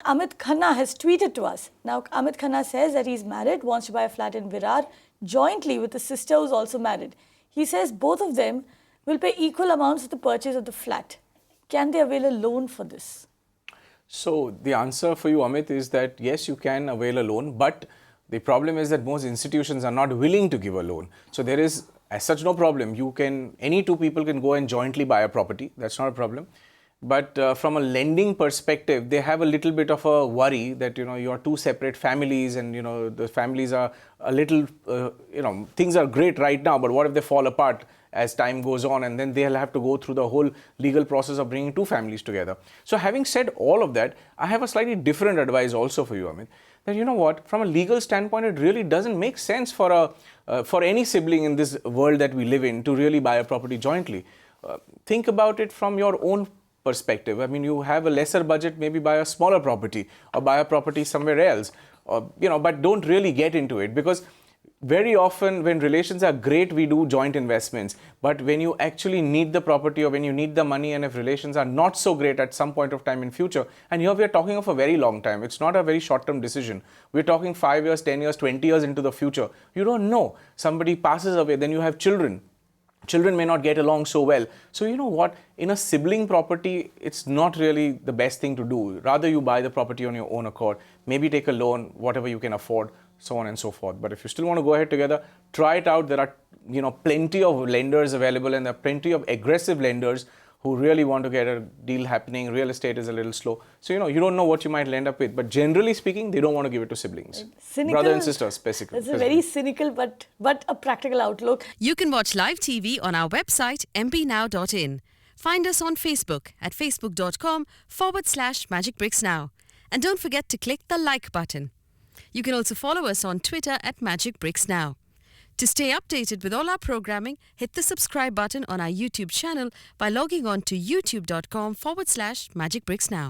Amit Khanna has tweeted to us. Now, Amit Khanna says that he's married, wants to buy a flat in Virar jointly with his sister who's also married. He says both of them will pay equal amounts for the purchase of the flat. Can they avail a loan for this? So the answer for you, Amit, is that yes, you can avail a loan, but the problem is that most institutions are not willing to give a loan. So there is, as such, no problem. Any two people can go and jointly buy a property. That's not a problem. But from a lending perspective, they have a little bit of a worry that, you are two separate families and, the families are a little, things are great right now, but what if they fall apart as time goes on, and then they'll have to go through the whole legal process of bringing two families together. So having said all of that, I have a slightly different advice also for you, Amit, that you know what, from a legal standpoint, it really doesn't make sense for any sibling in this world that we live in to really buy a property jointly. Think about it from your own perspective. I mean, you have a lesser budget, maybe buy a smaller property or buy a property somewhere else, or, but don't really get into it, because very often when relations are great, we do joint investments. But when you actually need the property or when you need the money, and if relations are not so great at some point of time in future, and here we are talking of a very long time, it's not a very short-term decision. We're talking 5 years, 10 years, 20 years into the future. You don't know. Somebody passes away, then you have children. Children may not get along so well. So you know what, in a sibling property, it's not really the best thing to do. Rather, you buy the property on your own accord, maybe take a loan, whatever you can afford, so on and so forth. But if you still want to go ahead together, try it out. There are, plenty of lenders available, and there are plenty of aggressive lenders who really want to get a deal happening. Real estate is a little slow. So, you don't know what you might end up with. But generally speaking, they don't want to give it to siblings. Cynical, brother and sister, basically. It's a very cynical but a practical outlook. You can watch live TV on our website mpnow.in. Find us on Facebook at facebook.com/magicbricksnow. And don't forget to click the like button. You can also follow us on Twitter at magicbricksnow. To stay updated with all our programming, hit the subscribe button on our YouTube channel by logging on to youtube.com/magicbricksnow.